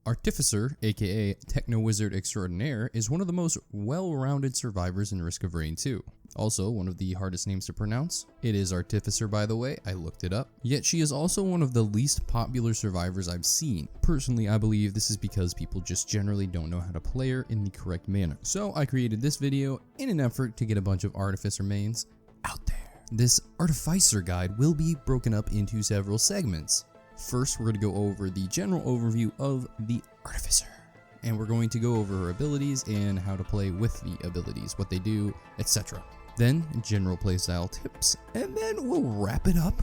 Artificer, aka Technowizard Extraordinaire, is one of the most well-rounded survivors in Risk of Rain 2. Also, one of the hardest names to pronounce. It is Artificer, by the way, I looked it up. Yet she is also one of the least popular survivors I've seen. Personally, I believe this is because people just generally don't know how to play her in the correct manner. So I created this video in an effort to get a bunch of Artificer mains out there. This Artificer guide will be broken up into several segments. First, we're going to go over the general overview of the Artificer, and we're going to go over her abilities and how to play with the abilities, what they do, etc. Then, general playstyle tips, and then we'll wrap it up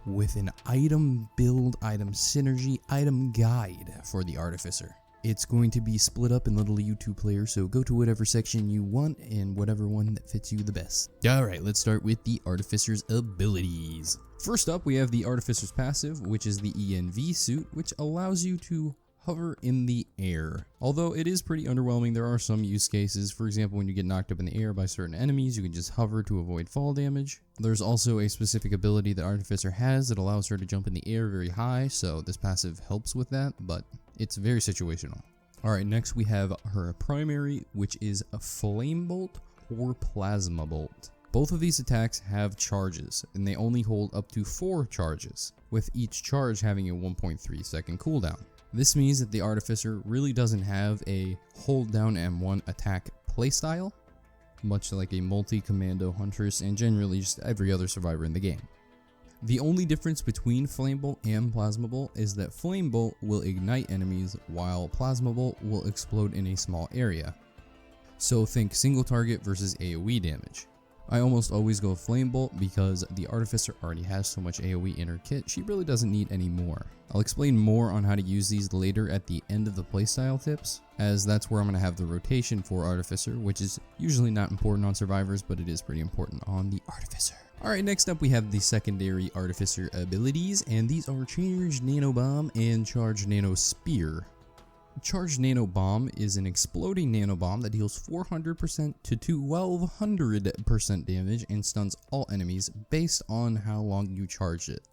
with an item build, item synergy, item guide for the Artificer. It's going to be split up in little YouTube players, so go to whatever section you want and whatever one that fits you the best. Alright, let's start with the Artificer's abilities. First up, we have the Artificer's passive, which is the ENV suit, which allows you to hover in the air. Although it is pretty underwhelming, there are some use cases. For example, when you get knocked up in the air by certain enemies, you can just hover to avoid fall damage. There's also a specific ability that Artificer has that allows her to jump in the air very high, so this passive helps with that, but it's very situational. Alright, next we have her primary, which is a Flame Bolt or Plasma Bolt. Both of these attacks have charges, and they only hold up to 4 charges, with each charge having a 1.3 second cooldown. This means that the Artificer really doesn't have a hold down M1 attack playstyle, much like a multi-commando Huntress and generally just every other survivor in the game. The only difference between Flame Bolt and Plasma Bolt is that Flame Bolt will ignite enemies while Plasma Bolt will explode in a small area. So think single target versus AoE damage. I almost always go Flame Bolt because the Artificer already has so much AoE in her kit, she really doesn't need any more. I'll explain more on how to use these later at the end of the playstyle tips, as that's where I'm going to have the rotation for Artificer, which is usually not important on survivors, but it is pretty important on the Artificer. Alright, next up we have the secondary Artificer abilities, and these are Charged Nano Bomb and Charged Nano Spear. Charged Nano Bomb is an exploding nano bomb that deals 400% to 1200% damage and stuns all enemies based on how long you charge it.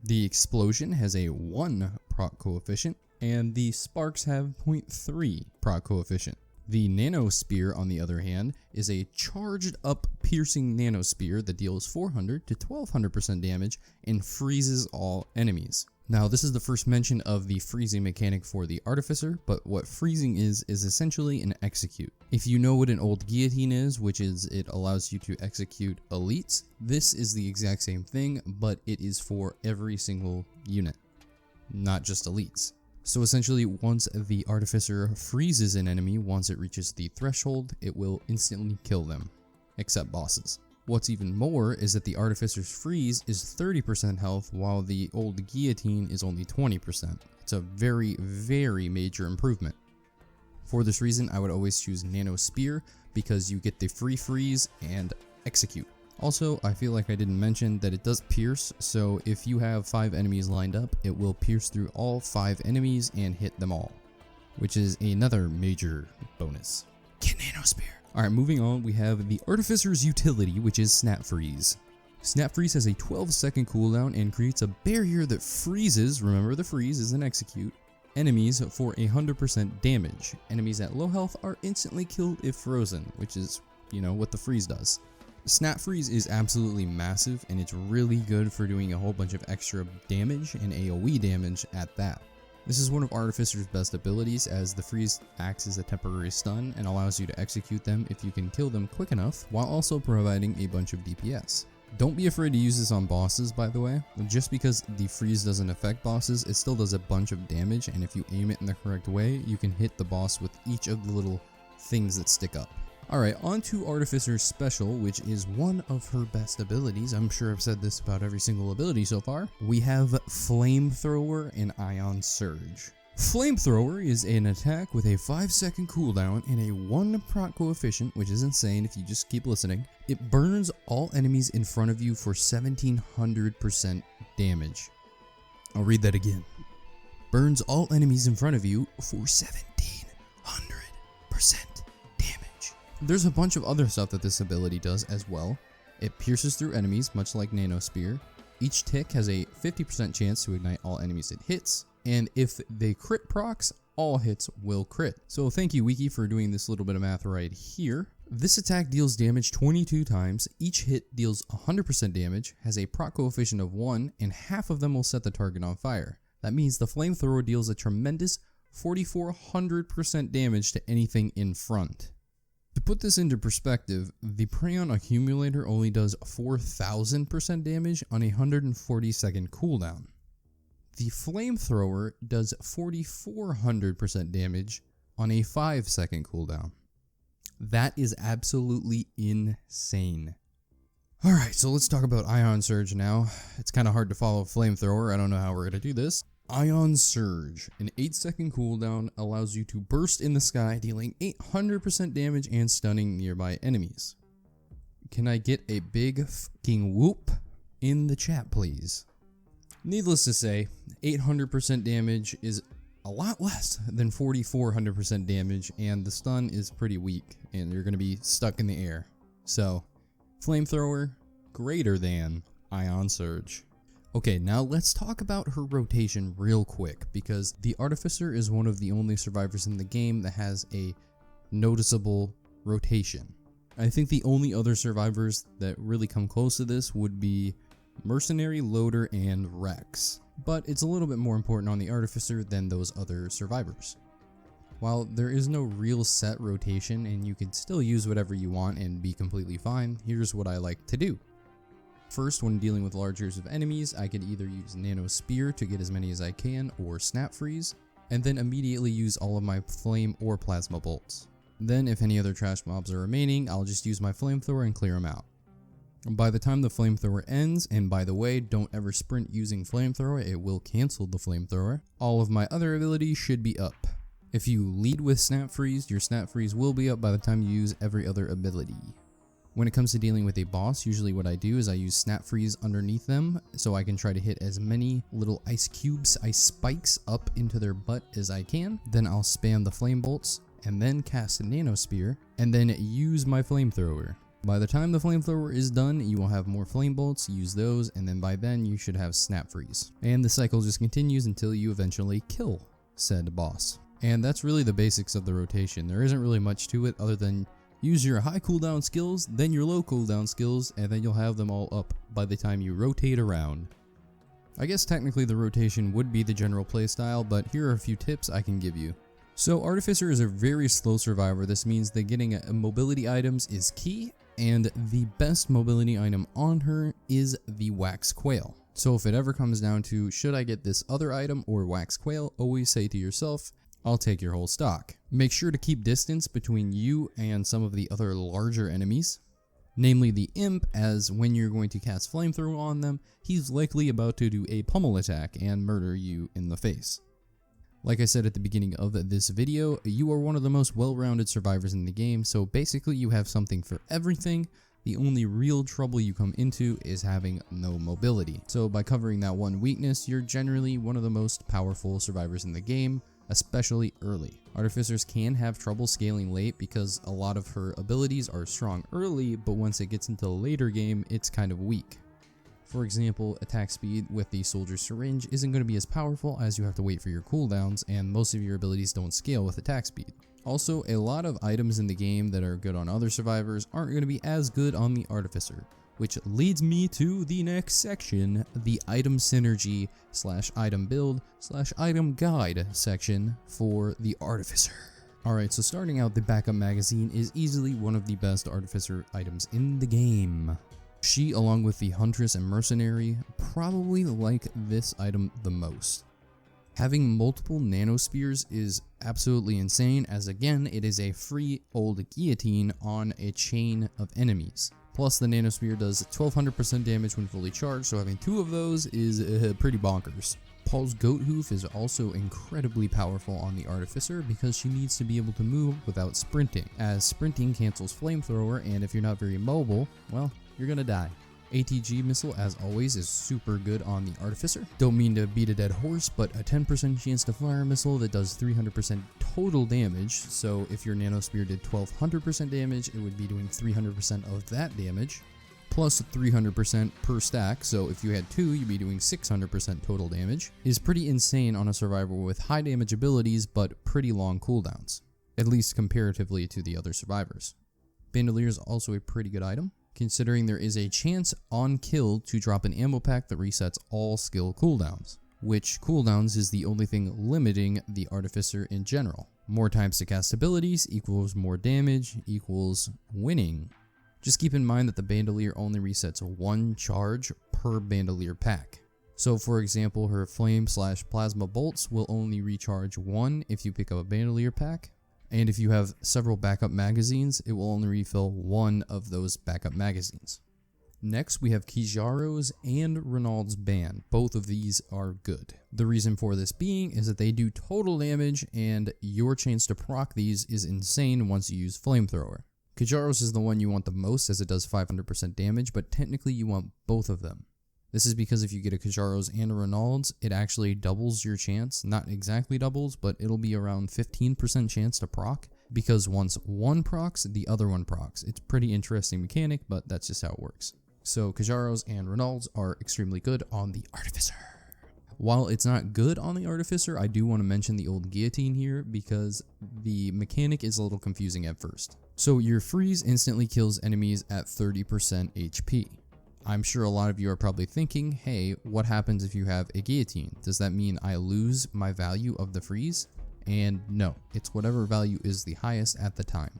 The explosion has a 1 proc coefficient, and the sparks have 0.3 proc coefficient. The Nano Spear, on the other hand, is a charged up piercing nano spear that deals 400 to 1200% damage and freezes all enemies. Now, this is the first mention of the freezing mechanic for the Artificer, but what freezing is essentially an execute. If you know what an old guillotine is, which is it allows you to execute elites, this is the exact same thing, but it is for every single unit, not just elites. So essentially, once the Artificer freezes an enemy, once it reaches the threshold, it will instantly kill them, except bosses. What's even more is that the Artificer's freeze is 30% health, while the old guillotine is only 20%. It's a very, very major improvement. For this reason, I would always choose Nano Spear, because you get the free freeze and execute. Also, I feel like I didn't mention that it does pierce, so if you have 5 enemies lined up, it will pierce through all 5 enemies and hit them all, which is another major bonus. Get Nano Spear. Alright, moving on, we have the Artificer's utility, which is Snap Freeze. Snap Freeze has a 12-second cooldown and creates a barrier that freezes, remember the freeze is an execute, enemies for 100% damage. Enemies at low health are instantly killed if frozen, which is, what the freeze does. Snap Freeze is absolutely massive, and it's really good for doing a whole bunch of extra damage and AoE damage at that. This is one of Artificer's best abilities, as the freeze acts as a temporary stun and allows you to execute them if you can kill them quick enough, while also providing a bunch of DPS. Don't be afraid to use this on bosses, by the way. Just because the freeze doesn't affect bosses, it still does a bunch of damage, and if you aim it in the correct way, you can hit the boss with each of the little things that stick up. Alright, on to Artificer's Special, which is one of her best abilities. I'm sure I've said this about every single ability so far. We have Flamethrower and Ion Surge. Flamethrower is an attack with a 5-second cooldown and a 1 proc coefficient, which is insane if you just keep listening. It burns all enemies in front of you for 1700% damage. I'll read that again. Burns all enemies in front of you for 1700%. There's a bunch of other stuff that this ability does as well. It pierces through enemies, much like Nano Spear. Each tick has a 50% chance to ignite all enemies it hits, and if they crit procs, all hits will crit. So thank you Wiki for doing this little bit of math right here. This attack deals damage 22 times, each hit deals 100% damage, has a proc coefficient of 1, and half of them will set the target on fire. That means the flamethrower deals a tremendous 4,400% damage to anything in front. To put this into perspective, the Prayon Accumulator only does 4,000% damage on a 140-second cooldown. The Flamethrower does 4,400% damage on a 5-second cooldown. That is absolutely insane. Alright, so let's talk about Ion Surge now. It's kind of hard to follow Flamethrower, I don't know how we're going to do this. Ion Surge, an 8-second cooldown, allows you to burst in the sky, dealing 800% damage and stunning nearby enemies. Can I get a big fucking whoop in the chat, please? Needless to say, 800% damage is a lot less than 4,400% damage, and the stun is pretty weak, and you're going to be stuck in the air. So, Flamethrower, greater than Ion Surge. Okay, now let's talk about her rotation real quick, because the Artificer is one of the only survivors in the game that has a noticeable rotation. I think the only other survivors that really come close to this would be Mercenary, Loader, and Rex, but it's a little bit more important on the Artificer than those other survivors. While there is no real set rotation and you can still use whatever you want and be completely fine, here's what I like to do. First, when dealing with large groups of enemies, I could either use Nano Spear to get as many as I can, or Snap Freeze, and then immediately use all of my Flame or Plasma Bolts. Then, if any other trash mobs are remaining, I'll just use my Flamethrower and clear them out. By the time the Flamethrower ends, and by the way, don't ever sprint using Flamethrower, it will cancel the Flamethrower, all of my other abilities should be up. If you lead with Snap Freeze, your Snap Freeze will be up by the time you use every other ability. When it comes to dealing with a boss, usually what I do is I use Snap Freeze underneath them so I can try to hit as many little ice cubes, ice spikes up into their butt as I can. Then I'll spam the Flame Bolts and then cast a Nano Spear and then use my Flamethrower. By the time the Flamethrower is done, you will have more Flame Bolts, use those, and then by then you should have Snap Freeze. And the cycle just continues until you eventually kill said boss. And that's really the basics of the rotation. There isn't really much to it other than use your high cooldown skills, then your low cooldown skills, and then you'll have them all up by the time you rotate around. I guess technically the rotation would be the general playstyle, but here are a few tips I can give you. So Artificer is a very slow survivor. This means that getting mobility items is key, and the best mobility item on her is the Wax Quail. So if it ever comes down to should I get this other item or Wax Quail, always say to yourself, I'll take your whole stock. Make sure to keep distance between you and some of the other larger enemies, namely the Imp, as when you're going to cast Flamethrower on them, he's likely about to do a pummel attack and murder you in the face. Like I said at the beginning of this video, you are one of the most well-rounded survivors in the game, so basically you have something for everything. The only real trouble you come into is having no mobility. So by covering that one weakness, you're generally one of the most powerful survivors in the game, especially early. Artificers can have trouble scaling late because a lot of her abilities are strong early, but once it gets into the later game, it's kind of weak. For example, attack speed with the Soldier Syringe isn't going to be as powerful as you have to wait for your cooldowns, and most of your abilities don't scale with attack speed. Also, a lot of items in the game that are good on other survivors aren't going to be as good on the Artificer, which leads me to the next section, the item synergy / item build / item guide section for the Artificer. Alright, so starting out, the backup magazine is easily one of the best Artificer items in the game. She, along with the Huntress and Mercenary, probably like this item the most. Having multiple Nano Spears is absolutely insane, as again, it is a free old guillotine on a chain of enemies. Plus, the Nano Spear does 1200% damage when fully charged, so having 2 of those is pretty bonkers. Paul's Goat Hoof is also incredibly powerful on the Artificer because she needs to be able to move without sprinting, as sprinting cancels Flamethrower, and if you're not very mobile, well, you're gonna die. ATG missile, as always, is super good on the Artificer. Don't mean to beat a dead horse, but a 10% chance to fire a missile that does 300% total damage, so if your Nano Spear did 1200% damage, it would be doing 300% of that damage. plus 300% per stack, so if you had 2, you'd be doing 600% total damage, is pretty insane on a survivor with high damage abilities but pretty long cooldowns, at least comparatively to the other survivors. Bandolier is also a pretty good item, considering there is a chance on kill to drop an ammo pack that resets all skill cooldowns, which cooldowns is the only thing limiting the Artificer in general. More times to cast abilities equals more damage equals winning. Just keep in mind that the Bandolier only resets 1 charge per Bandolier pack. So for example, her Flame/Plasma bolts will only recharge 1 if you pick up a Bandolier pack, and if you have several backup magazines, it will only refill 1 of those backup magazines. Next, we have Kijaro's and Renault's ban. Both of these are good. The reason for this being is that they do total damage, and your chance to proc these is insane once you use Flamethrower. Kijaro's is the one you want the most as it does 500% damage, but technically you want both of them. This is because if you get a Kijaro's and a Renault's, it actually doubles your chance. Not exactly doubles, but it'll be around 15% chance to proc, because once one procs, the other one procs. It's a pretty interesting mechanic, but that's just how it works. So Kijaro's and Renault's are extremely good on the Artificer. While it's not good on the Artificer, I do want to mention the old guillotine here because the mechanic is a little confusing at first. So your freeze instantly kills enemies at 30% HP. I'm sure a lot of you are probably thinking, hey, what happens if you have a guillotine? Does that mean I lose my value of the freeze? And no, it's whatever value is the highest at the time.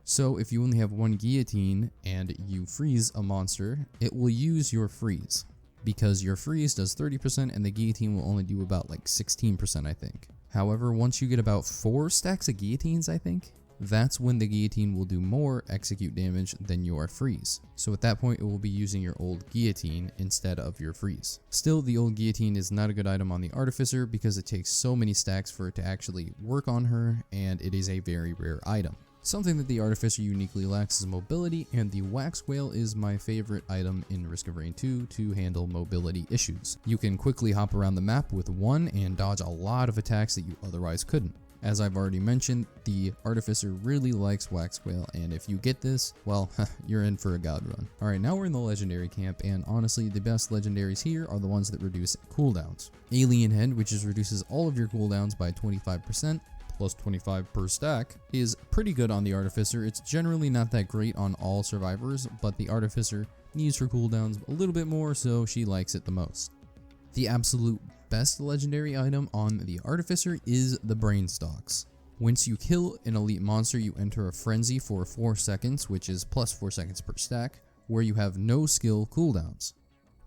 So if you only have 1 guillotine and you freeze a monster, it will use your freeze, because your freeze does 30% and the guillotine will only do about like 16%, I think. However, once you get about 4 stacks of guillotines, I think, that's when the guillotine will do more execute damage than your freeze. So at that point, it will be using your old guillotine instead of your freeze. Still, the old guillotine is not a good item on the Artificer because it takes so many stacks for it to actually work on her, and it is a very rare item. Something that the Artificer uniquely lacks is mobility, and the Wax Whale is my favorite item in Risk of Rain 2 to handle mobility issues. You can quickly hop around the map with 1 and dodge a lot of attacks that you otherwise couldn't. As I've already mentioned, the Artificer really likes Wax Whale, and if you get this, well, you're in for a god run. Alright, now we're in the legendary camp, and honestly, the best legendaries here are the ones that reduce cooldowns. Alien Head, which reduces all of your cooldowns by 25%, plus 25 per stack, is pretty good on the Artificer. It's generally not that great on all survivors, but the Artificer needs her cooldowns a little bit more, so she likes it the most. The absolute best legendary item on the Artificer is the Brain Stalks. Once you kill an elite monster, you enter a frenzy for 4 seconds, which is plus 4 seconds per stack, where you have no skill cooldowns.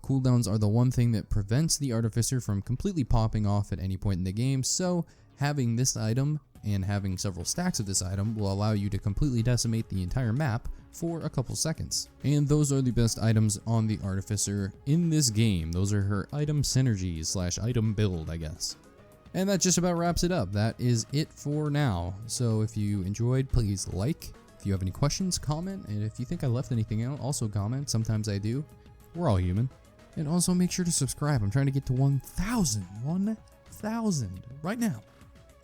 Cooldowns are the one thing that prevents the Artificer from completely popping off at any point in the game, so having this item and having several stacks of this item will allow you to completely decimate the entire map for a couple seconds. And those are the best items on the Artificer in this game. Those are her item synergies / item build, I guess. And that just about wraps it up. That is it for now. So if you enjoyed, please like. If you have any questions, comment. And if you think I left anything out, also comment. Sometimes I do. We're all human. And also make sure to subscribe. I'm trying to get to 1,000. 1,000 right now.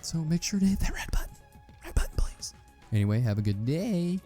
So make sure to hit that red button. Red button, please. Anyway, have a good day.